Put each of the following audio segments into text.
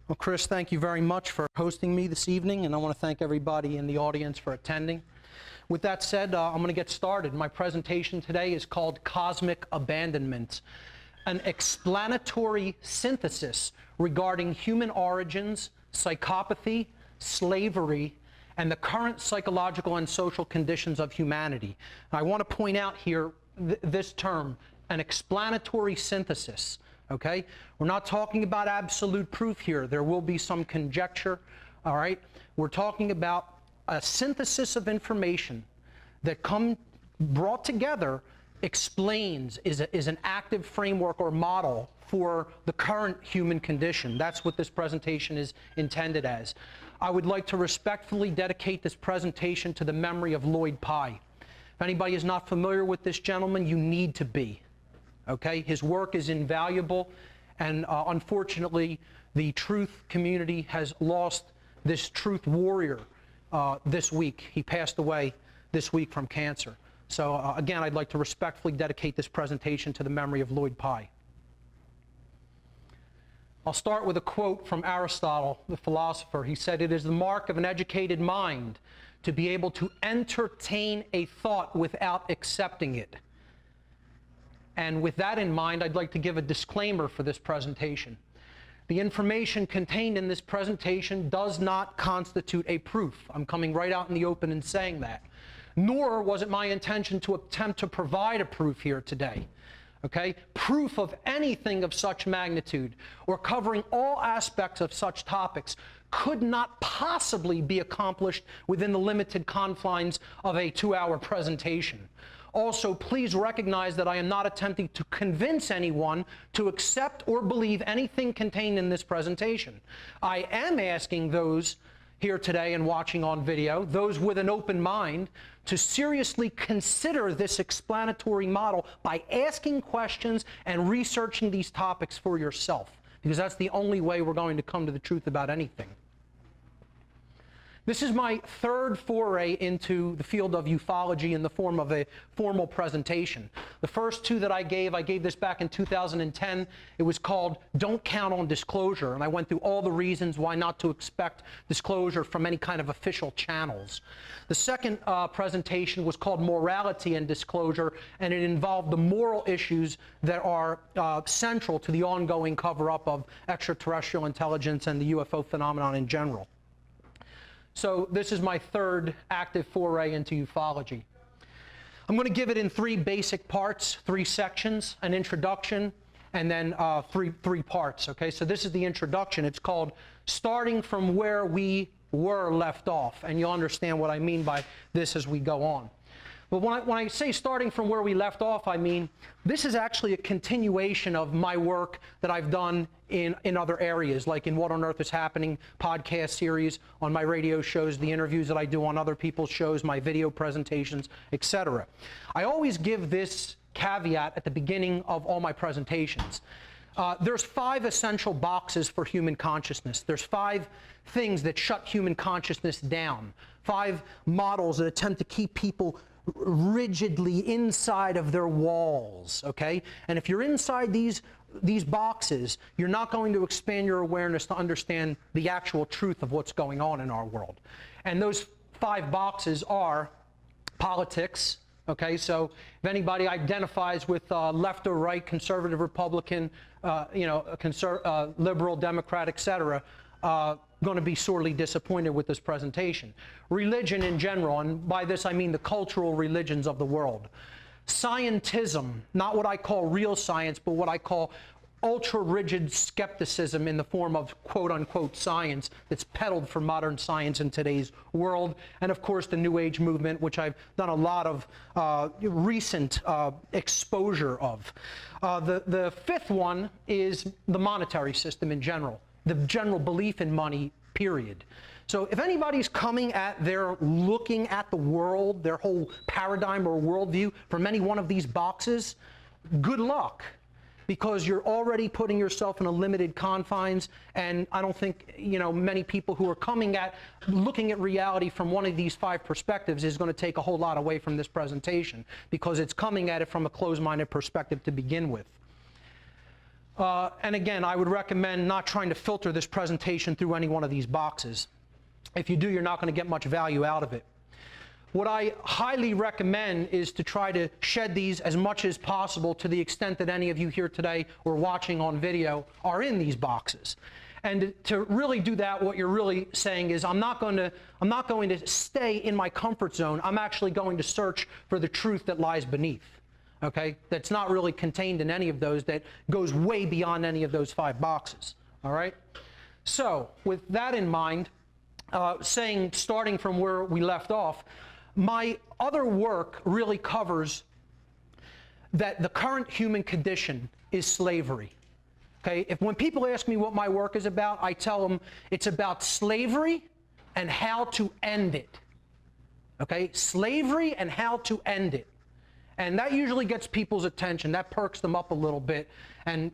Well, Chris, thank you very much for hosting me this evening, and I want to thank everybody in the audience for attending. With that said, I'm going to get started. My presentation today is called Cosmic Abandonment, an explanatory synthesis regarding human origins, psychopathy, slavery, and the current psychological and social conditions of humanity. I want to point out here this term, an explanatory synthesis. Okay? We're not talking about absolute proof here. There will be some conjecture, all right? We're talking about a synthesis of information that brought together explains, is an active framework or model for the current human condition. That's what this presentation is intended as. I would like to respectfully dedicate this presentation to the memory of Lloyd Pye. If anybody is not familiar with this gentleman, you need to be. Okay? His work is invaluable, and unfortunately, the truth community has lost this truth warrior this week. He passed away this week from cancer. So again, I'd like to respectfully dedicate this presentation to the memory of Lloyd Pye. I'll start with a quote from Aristotle, the philosopher. He said, "It is the mark of an educated mind to be able to entertain a thought without accepting it." And with that in mind, I'd like to give a disclaimer for this presentation. The information contained in this presentation does not constitute a proof. I'm coming right out in the open and saying that. Nor was it my intention to attempt to provide a proof here today. Okay? Proof of anything of such magnitude or covering all aspects of such topics could not possibly be accomplished within the limited confines of a 2-hour presentation. Also, please recognize that I am not attempting to convince anyone to accept or believe anything contained in this presentation. I am asking those here today and watching on video, those with an open mind, to seriously consider this explanatory model by asking questions and researching these topics for yourself, because that's the only way we're going to come to the truth about anything. This is my third foray into the field of ufology in the form of a formal presentation. The first two that I gave this back in 2010. It was called Don't Count on Disclosure, and I went through all the reasons why not to expect disclosure from any kind of official channels. The second presentation was called Morality and Disclosure, and it involved the moral issues that are central to the ongoing cover-up of extraterrestrial intelligence and the UFO phenomenon in general. So this is my third active foray into ufology. I'm going to give it in 3 basic parts, 3 sections, an introduction, and then three parts. Okay, so this is the introduction. It's called Starting from Where We Were Left Off, and you'll understand what I mean by this as we go on. But when I say starting from where we left off, I mean this is actually a continuation of my work that I've done in other areas, like in What on Earth is Happening podcast series, on my radio shows, the interviews that I do on other people's shows, my video presentations, etc. I always give this caveat at the beginning of all my presentations. There's 5 essential boxes for human consciousness. There's 5 things that shut human consciousness down. 5 models that attempt to keep people rigidly inside of their walls, okay? And if you're inside these boxes, you're not going to expand your awareness to understand the actual truth of what's going on in our world. And those 5 boxes are politics, okay? So if anybody identifies with left or right, conservative, Republican, liberal, Democrat, etc., going to be sorely disappointed with this presentation. Religion in general, and by this I mean the cultural religions of the world. Scientism, not what I call real science, but what I call ultra-rigid skepticism in the form of quote-unquote science that's peddled for modern science in today's world. And of course the New Age movement, which I've done a lot of recent exposure of. The 5th one is the monetary system in general. The general belief in money, period. So if anybody's coming at looking at the world, their whole paradigm or worldview from any one of these boxes, good luck, because you're already putting yourself in a limited confines, and I don't think, many people who are looking at reality from one of these 5 perspectives is going to take a whole lot away from this presentation, because it's coming at it from a closed-minded perspective to begin with. And again, I would recommend not trying to filter this presentation through any one of these boxes. If you do, you're not going to get much value out of it. What I highly recommend is to try to shed these as much as possible to the extent that any of you here today or watching on video are in these boxes. And to really do that, what you're really saying is, I'm not going to stay in my comfort zone. I'm actually going to search for the truth that lies beneath. Okay? That's not really contained in any of those, that goes way beyond any of those 5 boxes. All right? So, with that in mind, starting from where we left off, my other work really covers that the current human condition is slavery. Okay? When people ask me what my work is about, I tell them it's about slavery and how to end it. Okay? Slavery and how to end it. And that usually gets people's attention. That perks them up a little bit and,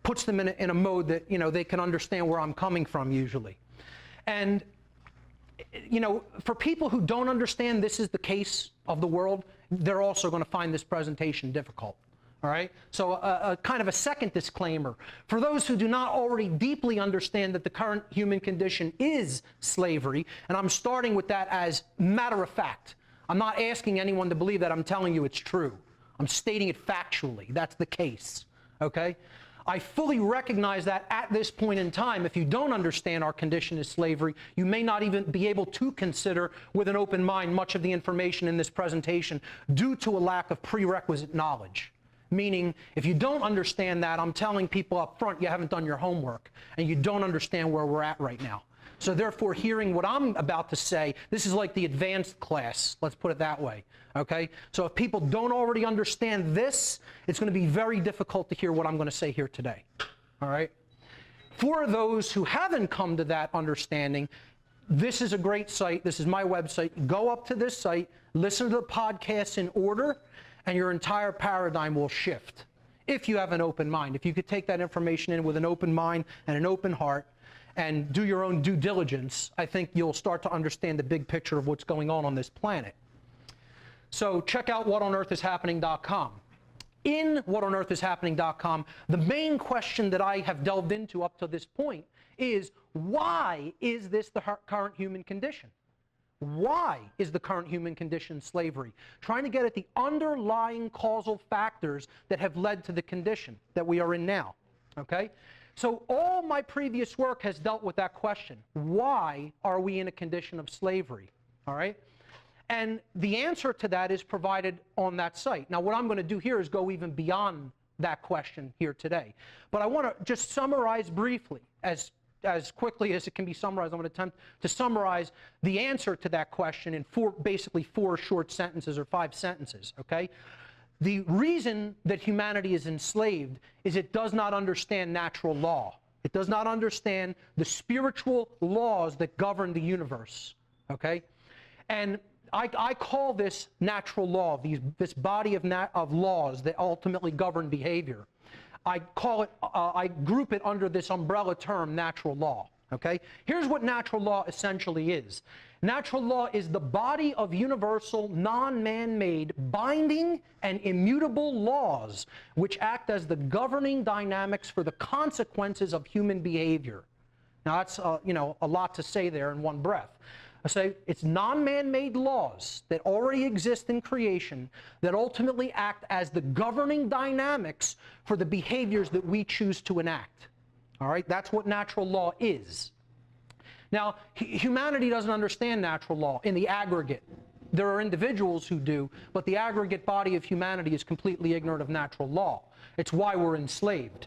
puts them in a mode that, they can understand where I'm coming from usually. And, for people who don't understand this is the case of the world, they're also going to find this presentation difficult. All right? So a kind of a second disclaimer. For those who do not already deeply understand that the current human condition is slavery, and I'm starting with that as matter of fact. I'm not asking anyone to believe that. I'm telling you it's true. I'm stating it factually. That's the case. Okay? I fully recognize that at this point in time, if you don't understand our condition is slavery, you may not even be able to consider with an open mind much of the information in this presentation due to a lack of prerequisite knowledge. Meaning, if you don't understand that, I'm telling people up front you haven't done your homework and you don't understand where we're at right now. So therefore, hearing what I'm about to say, this is like the advanced class, let's put it that way, okay? So if people don't already understand this, it's going to be very difficult to hear what I'm going to say here today, all right? For those who haven't come to that understanding, this is a great site. This is my website. Go up to this site, listen to the podcasts in order, and your entire paradigm will shift if you have an open mind. If you could take that information in with an open mind and an open heart, and do your own due diligence, I think you'll start to understand the big picture of what's going on this planet. So check out whatonearthishappening.com. In whatonearthishappening.com, the main question that I have delved into up to this point is, why is this the current human condition? Why is the current human condition slavery? Trying to get at the underlying causal factors that have led to the condition that we are in now. Okay? So all my previous work has dealt with that question. Why are we in a condition of slavery? All right? And the answer to that is provided on that site. Now, what I'm going to do here is go even beyond that question here today. But I want to just summarize briefly, as quickly as it can be summarized. I'm going to attempt to summarize the answer to that question in basically 4 short sentences or 5 sentences, okay? The reason that humanity is enslaved is it does not understand natural law. It does not understand the spiritual laws that govern the universe, okay? And I call this natural law, this body of laws that ultimately govern behavior. I group it under this umbrella term, natural law, okay? Here's what natural law essentially is. Natural law is the body of universal, non-man-made, binding, and immutable laws which act as the governing dynamics for the consequences of human behavior. Now that's a lot to say there in one breath. I say it's non-man-made laws that already exist in creation that ultimately act as the governing dynamics for the behaviors that we choose to enact. All right, that's what natural law is. Now, humanity doesn't understand natural law in the aggregate. There are individuals who do, but the aggregate body of humanity is completely ignorant of natural law. It's why we're enslaved.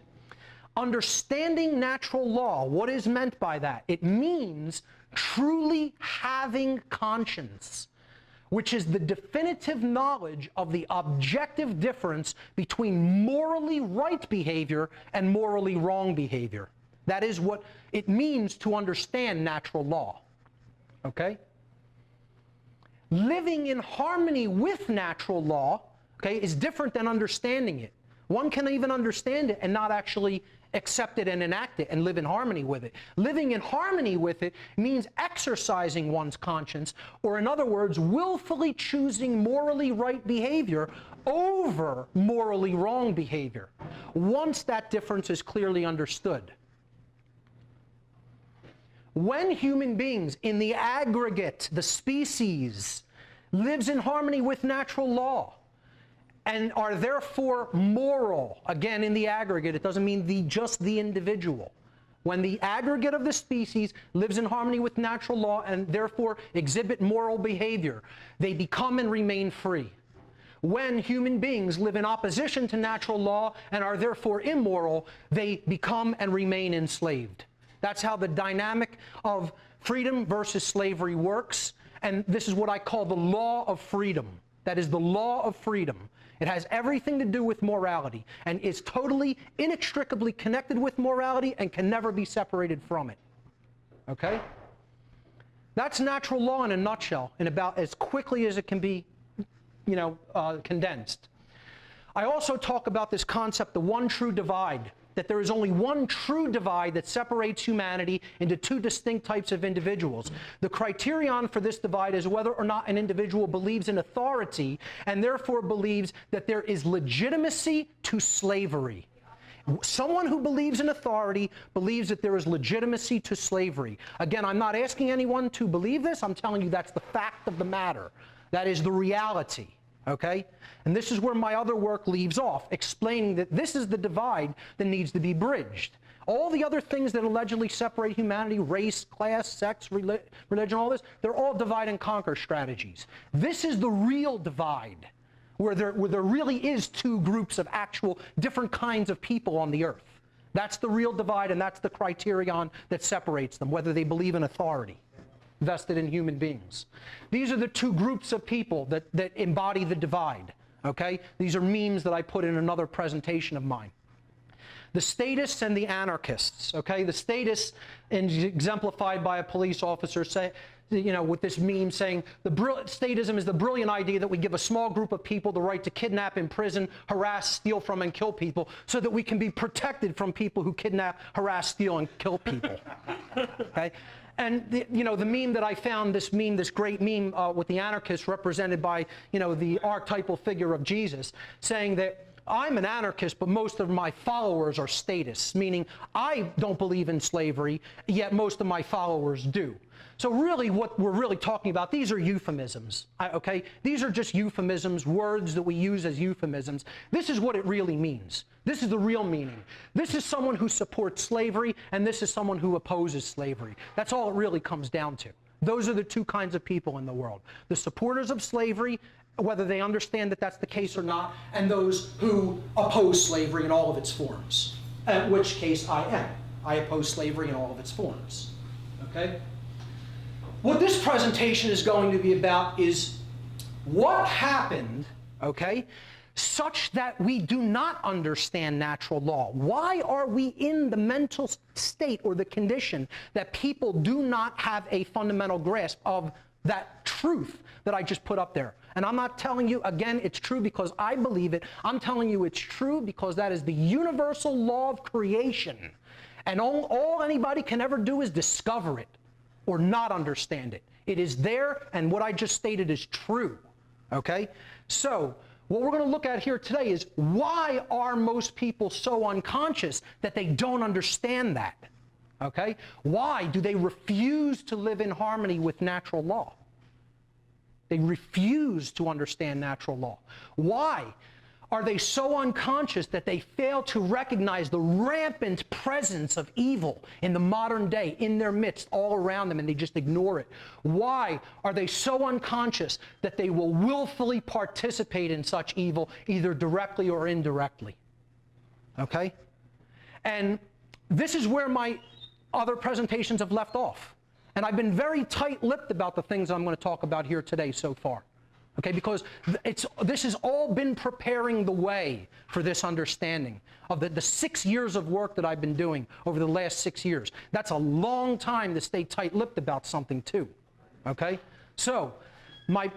Understanding natural law, what is meant by that? It means truly having conscience, which is the definitive knowledge of the objective difference between morally right behavior and morally wrong behavior. That is what it means to understand natural law. Okay? Living in harmony with natural law, okay, is different than understanding it. One can even understand it and not actually accept it and enact it and live in harmony with it. Living in harmony with it means exercising one's conscience, or in other words, willfully choosing morally right behavior over morally wrong behavior, once that difference is clearly understood. When human beings, in the aggregate, the species, lives in harmony with natural law, and are therefore moral, again in the aggregate, it doesn't mean just the individual. When the aggregate of the species lives in harmony with natural law and therefore exhibit moral behavior, they become and remain free. When human beings live in opposition to natural law and are therefore immoral, they become and remain enslaved. That's how the dynamic of freedom versus slavery works, and this is what I call the law of freedom. That is the law of freedom. It has everything to do with morality and is totally, inextricably connected with morality and can never be separated from it. Okay? That's natural law in a nutshell, in about as quickly as it can be, condensed. I also talk about this concept, the one true divide, that there is only one true divide that separates humanity into two distinct types of individuals. The criterion for this divide is whether or not an individual believes in authority and therefore believes that there is legitimacy to slavery. Someone who believes in authority believes that there is legitimacy to slavery. Again, I'm not asking anyone to believe this. I'm telling you that's the fact of the matter. That is the reality. Okay? And this is where my other work leaves off, explaining that this is the divide that needs to be bridged. All the other things that allegedly separate humanity, race, class, sex, religion, all this, they're all divide and conquer strategies. This is the real divide, where there really is two groups of actual different kinds of people on the earth. That's the real divide, and that's the criterion that separates them, whether they believe in authority vested in human beings. These are the two groups of people that embody the divide, okay? These are memes that I put in another presentation of mine. The statists and the anarchists, okay? The statists, exemplified by a police officer, with this meme saying, statism is the brilliant idea that we give a small group of people the right to kidnap, imprison, harass, steal from, and kill people so that we can be protected from people who kidnap, harass, steal, and kill people, okay? And the meme that I found, this great meme with the anarchists represented by, the archetypal figure of Jesus, saying that I'm an anarchist, but most of my followers are statists, meaning I don't believe in slavery, yet most of my followers do. So really what we're really talking about, these are euphemisms, okay? These are just euphemisms, words that we use as euphemisms. This is what it really means. This is the real meaning. This is someone who supports slavery, and this is someone who opposes slavery. That's all it really comes down to. Those are the two kinds of people in the world. The supporters of slavery, whether they understand that that's the case or not, and those who oppose slavery in all of its forms, in which case I am. I oppose slavery in all of its forms. Okay? What this presentation is going to be about is what happened, okay, such that we do not understand natural law. Why are we in the mental state or the condition that people do not have a fundamental grasp of that truth that I just put up there? And I'm not telling you, again, it's true because I believe it. I'm telling you it's true because that is the universal law of creation. And all anybody can ever do is discover it or not understand it. It is there, and what I just stated is true. Okay? So, what we're going to look at here today is why are most people so unconscious that they don't understand that? Okay? Why do they refuse to live in harmony with natural law? They refuse to understand natural law. Why are they so unconscious that they fail to recognize the rampant presence of evil in the modern day, in their midst, all around them, and they just ignore it? Why are they so unconscious that they will willfully participate in such evil, either directly or indirectly? Okay? And this is where my other presentations have left off. And I've been very tight-lipped about the things I'm going to talk about here today so far. Okay, because this has all been preparing the way for this understanding of the 6 years of work that I've been doing over the last 6 years. That's a long time to stay tight-lipped about something too. Okay, so my